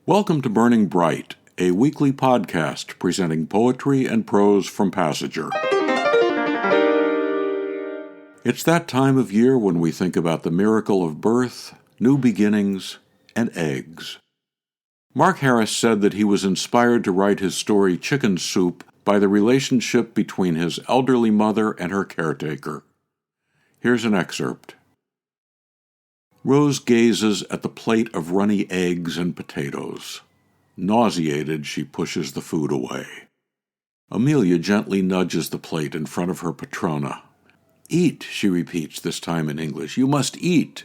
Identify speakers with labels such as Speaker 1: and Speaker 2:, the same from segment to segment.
Speaker 1: Welcome to Burning Bright, a weekly podcast presenting poetry and prose from Passager. It's that time of year when we think about the miracle of birth, new beginnings, and eggs. Mark Harris said that he was inspired to write his story Chicken Soup by the relationship between his elderly mother and her caretaker. Here's an excerpt. Rose gazes at the plate of runny eggs and potatoes. Nauseated, she pushes the food away. Amelia gently nudges the plate in front of her patrona. "Eat," she repeats, this time in English. "You must eat."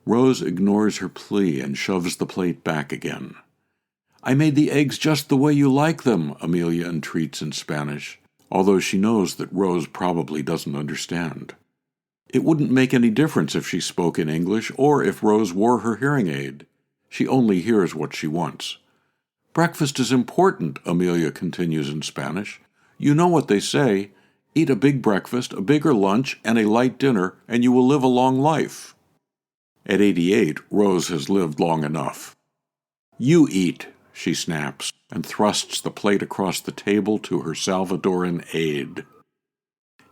Speaker 1: Rose ignores her plea and shoves the plate back again. "I made the eggs just the way you like them," Amelia entreats in Spanish, although she knows that Rose probably doesn't understand. It wouldn't make any difference if she spoke in English or if Rose wore her hearing aid. She only hears what she wants. "Breakfast is important," Amelia continues in Spanish. "You know what they say. Eat a big breakfast, a bigger lunch, and a light dinner, and you will live a long life." At 88, Rose has lived long enough. "You eat," she snaps, and thrusts the plate across the table to her Salvadoran aide.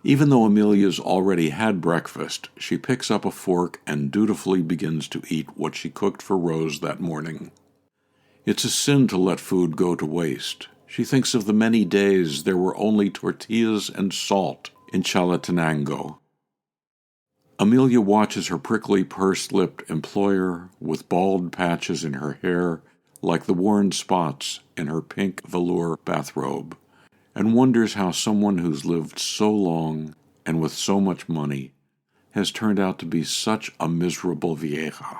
Speaker 1: Even though Amelia's already had breakfast, she picks up a fork and dutifully begins to eat what she cooked for Rose that morning. It's a sin to let food go to waste. She thinks of the many days there were only tortillas and salt in Chalatenango. Amelia watches her prickly, pursed-lipped employer with bald patches in her hair like the worn spots in her pink velour bathrobe, and wonders how someone who's lived so long and with so much money has turned out to be such a miserable vieja.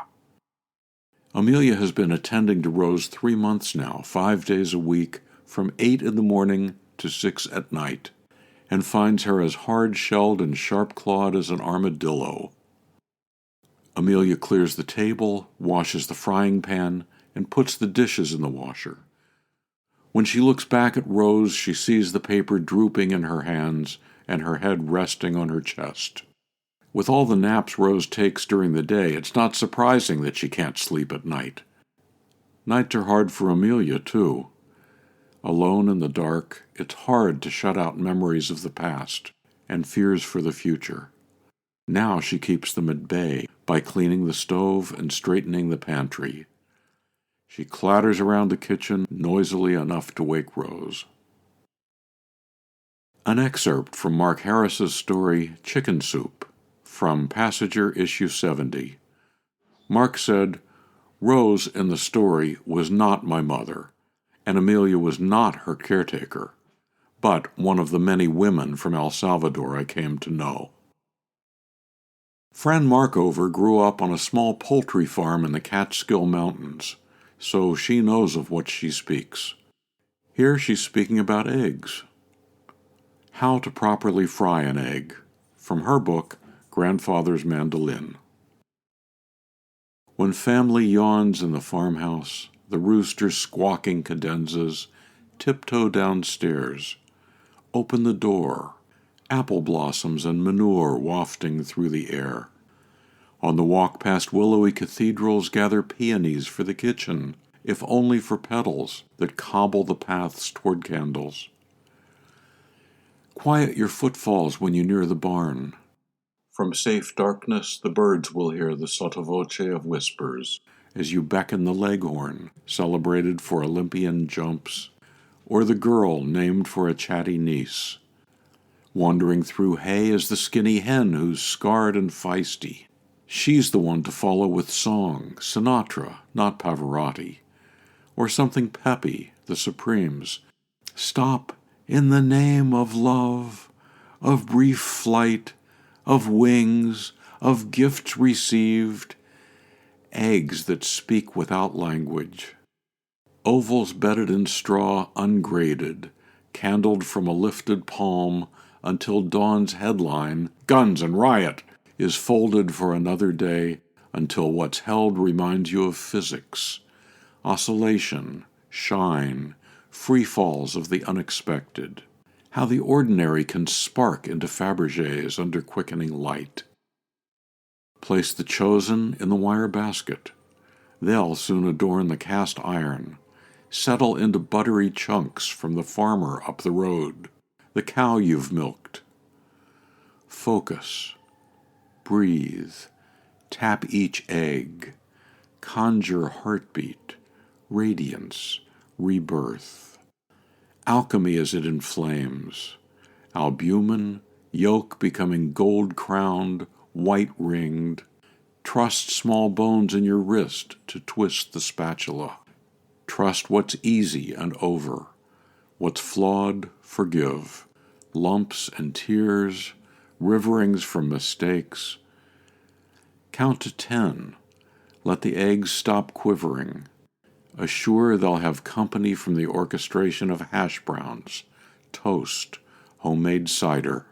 Speaker 1: Amelia has been attending to Rose 3 months now, 5 days a week, from 8 in the morning to 6 at night, and finds her as hard-shelled and sharp-clawed as an armadillo. Amelia clears the table, washes the frying pan, and puts the dishes in the washer. When she looks back at Rose, she sees the paper drooping in her hands and her head resting on her chest. With all the naps Rose takes during the day, it's not surprising that she can't sleep at night. Nights are hard for Amelia, too. Alone in the dark, it's hard to shut out memories of the past and fears for the future. Now she keeps them at bay by cleaning the stove and straightening the pantry. She clatters around the kitchen noisily enough to wake Rose. An excerpt from Mark Harris's story Chicken Soup, from Passager issue 70. Mark said, "Rose in the story was not my mother, and Amelia was not her caretaker, but one of the many women from El Salvador I came to know." Fran Markover grew up on a small poultry farm in the Catskill Mountains, so she knows of what she speaks. Here she's speaking about eggs. How to properly fry an egg, from her book, Grandfather's Mandolin. When family yawns in the farmhouse, the rooster squawking cadenzas, tiptoe downstairs, open the door, apple blossoms and manure wafting through the air. On the walk past willowy cathedrals gather peonies for the kitchen, if only for petals that cobble the paths toward candles. Quiet your footfalls when you near the barn. From safe darkness the birds will hear the sotto voce of whispers as you beckon the leghorn, celebrated for Olympian jumps, or the girl named for a chatty niece. Wandering through hay is the skinny hen who's scarred and feisty. She's the one to follow with song, Sinatra, not Pavarotti, or something peppy, the Supremes. Stop in the name of love, of brief flight, of wings, of gifts received, eggs that speak without language. Ovals bedded in straw ungraded, candled from a lifted palm until dawn's headline, "Guns and Riot," is folded for another day until what's held reminds you of physics, oscillation, shine, free falls of the unexpected, how the ordinary can spark into Fabergés under quickening light. Place the chosen in the wire basket. They'll soon adorn the cast iron, settle into buttery chunks from the farmer up the road, the cow you've milked. Focus, breathe, tap each egg, conjure heartbeat, radiance, rebirth. Alchemy as it inflames, albumin, yolk becoming gold-crowned, white-ringed. Trust small bones in your wrist to twist the spatula. Trust what's easy and over. What's flawed, forgive. Lumps and tears, riverings from mistakes. Count to 10. Let the eggs stop quivering. Assure they'll have company from the orchestration of hash browns, toast, homemade cider.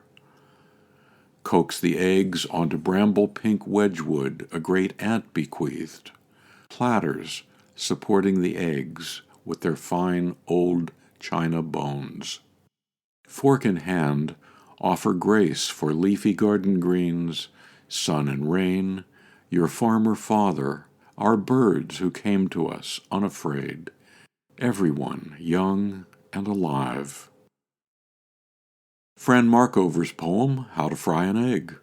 Speaker 1: Coax the eggs onto bramble-pink wedgewood a great aunt bequeathed. Platters supporting the eggs with their fine old china bones. Fork in hand, offer grace for leafy garden greens, sun and rain, your farmer father, our birds who came to us unafraid, everyone young and alive. Fran Markover's poem, How to Fry an Egg.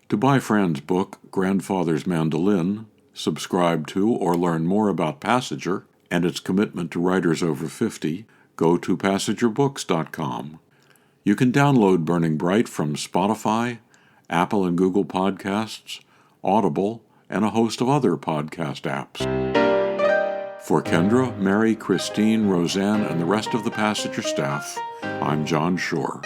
Speaker 1: To buy Fran's book, Grandfather's Mandolin, subscribe to or learn more about Passager and its commitment to writers over 50, go to PassagerBooks.com. You can download Burning Bright from Spotify, Apple and Google Podcasts, Audible, and a host of other podcast apps. For Kendra, Mary, Christine, Roseanne, and the rest of the Passager staff, I'm John Shore.